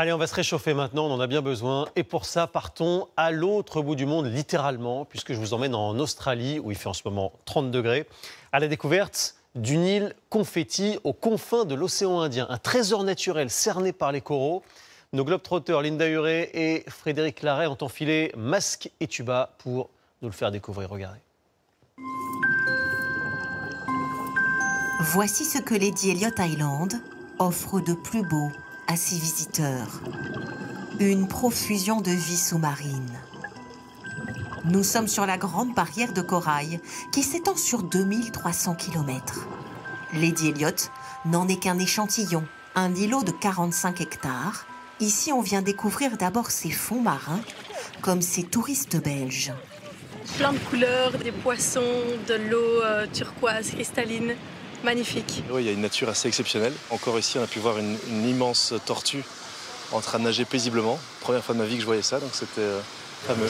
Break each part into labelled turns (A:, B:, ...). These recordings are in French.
A: Allez, on va se réchauffer maintenant, on en a bien besoin. Et pour ça, partons à l'autre bout du monde, littéralement, puisque je vous emmène en Australie, où il fait en ce moment 30 degrés, à la découverte d'une île confetti aux confins de l'océan Indien. Un trésor naturel cerné par les coraux. Nos globetrotters Linda Huré et Frédéric Larrey ont enfilé masque et tuba pour nous le faire découvrir. Regardez.
B: Voici ce que Lady Elliot Island offre de plus beau à ses visiteurs. Une profusion de vie sous-marine. Nous sommes sur la grande barrière de corail qui s'étend sur 2300 km. Lady Elliot n'en est qu'un échantillon, un îlot de 45 hectares. Ici, on vient découvrir d'abord ces fonds marins, comme ces touristes belges.
C: Plein de couleurs, des poissons, de l'eau turquoise, cristalline. Magnifique.
D: Oui, il y a une nature assez exceptionnelle. Encore ici, on a pu voir une immense tortue en train de nager paisiblement. Première fois de ma vie que je voyais ça, donc c'était fameux.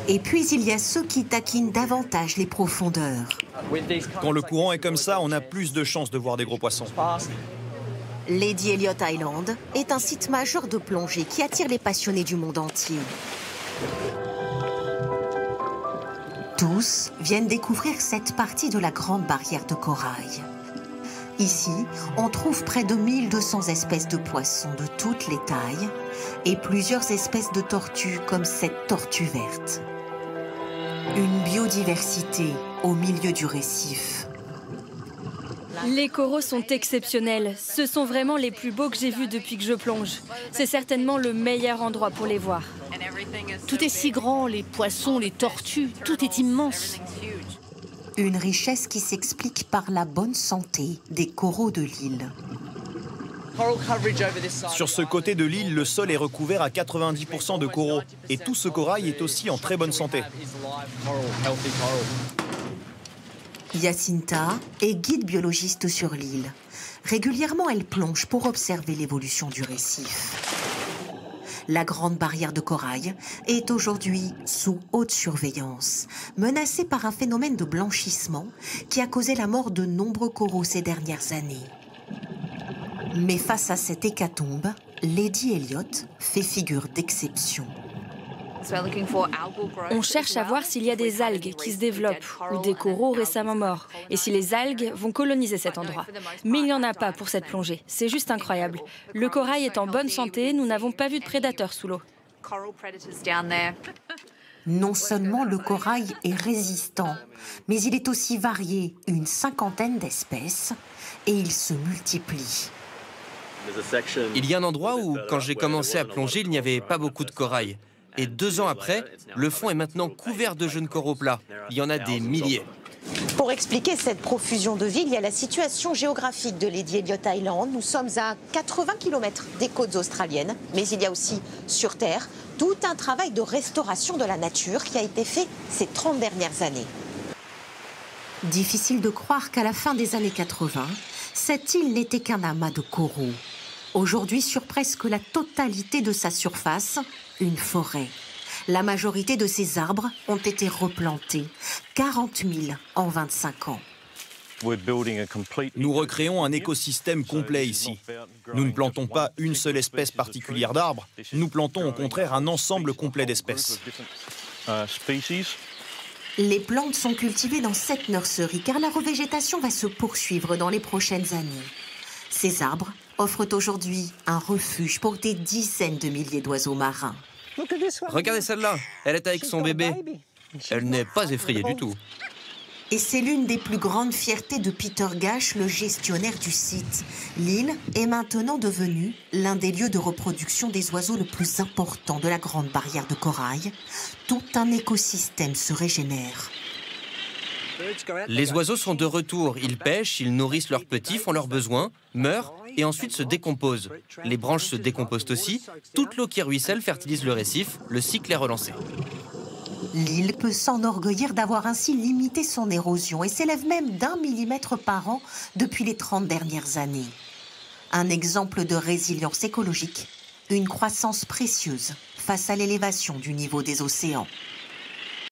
B: Et puis, il y a ceux qui taquinent davantage les profondeurs.
E: Quand le courant est comme ça, on a plus de chances de voir des gros poissons.
B: Lady Elliot Island est un site majeur de plongée qui attire les passionnés du monde entier. Tous viennent découvrir cette partie de la grande barrière de corail. Ici, on trouve près de 1200 espèces de poissons de toutes les tailles et plusieurs espèces de tortues comme cette tortue verte. Une biodiversité au milieu du récif.
F: Les coraux sont exceptionnels. Ce sont vraiment les plus beaux que j'ai vus depuis que je plonge. C'est certainement le meilleur endroit pour les voir.
G: Tout est si grand, les poissons, les tortues, tout est immense.
B: Une richesse qui s'explique par la bonne santé des coraux de l'île.
E: Sur ce côté de l'île, le sol est recouvert à 90% de coraux. Et tout ce corail est aussi en très bonne santé.
B: Jacinta est guide biologiste sur l'île. Régulièrement, elle plonge pour observer l'évolution du récif. La grande barrière de corail est aujourd'hui sous haute surveillance, menacée par un phénomène de blanchissement qui a causé la mort de nombreux coraux ces dernières années. Mais face à cette hécatombe, Lady Elliot fait figure d'exception.
F: On cherche à voir s'il y a des algues qui se développent ou des coraux récemment morts et si les algues vont coloniser cet endroit. Mais il n'y en a pas pour cette plongée. C'est juste incroyable. Le corail est en bonne santé, nous n'avons pas vu de prédateurs sous l'eau.
B: Non seulement le corail est résistant, mais il est aussi varié, une 50aine d'espèces, et il se multiplie.
H: Il y a un endroit où, quand j'ai commencé à plonger, il n'y avait pas beaucoup de corail. Et 2 ans après, le fond est maintenant couvert de jeunes coraux plats. Il y en a des milliers.
B: Pour expliquer cette profusion de vie, il y a la situation géographique de Lady Elliot Island. Nous sommes à 80 km des côtes australiennes, mais il y a aussi sur Terre tout un travail de restauration de la nature qui a été fait ces 30 dernières années. Difficile de croire qu'à la fin des années 80, cette île n'était qu'un amas de coraux. Aujourd'hui, sur presque la totalité de sa surface, une forêt. La majorité de ces arbres ont été replantés, 40 000 en 25 ans.
E: Nous recréons un écosystème complet ici. Nous ne plantons pas une seule espèce particulière d'arbres, nous plantons au contraire un ensemble complet d'espèces.
B: Les plantes sont cultivées dans cette nurserie car la revégétation va se poursuivre dans les prochaines années. Ces arbres offrent aujourd'hui un refuge pour des dizaines de milliers d'oiseaux marins.
H: Regardez celle-là, elle est avec son bébé. Elle n'est pas effrayée du tout.
B: Et c'est l'une des plus grandes fiertés de Peter Gash, le gestionnaire du site. L'île est maintenant devenue l'un des lieux de reproduction des oiseaux le plus important de la grande barrière de corail. Tout un écosystème se régénère.
H: Les oiseaux sont de retour. Ils pêchent, ils nourrissent leurs petits, font leurs besoins, meurent et ensuite se décomposent. Les branches se décomposent aussi. Toute l'eau qui ruisselle fertilise le récif. Le cycle est relancé.
B: L'île peut s'enorgueillir d'avoir ainsi limité son érosion et s'élève même d'1 millimètre par an depuis les 30 dernières années. Un exemple de résilience écologique, une croissance précieuse face à l'élévation du niveau des océans.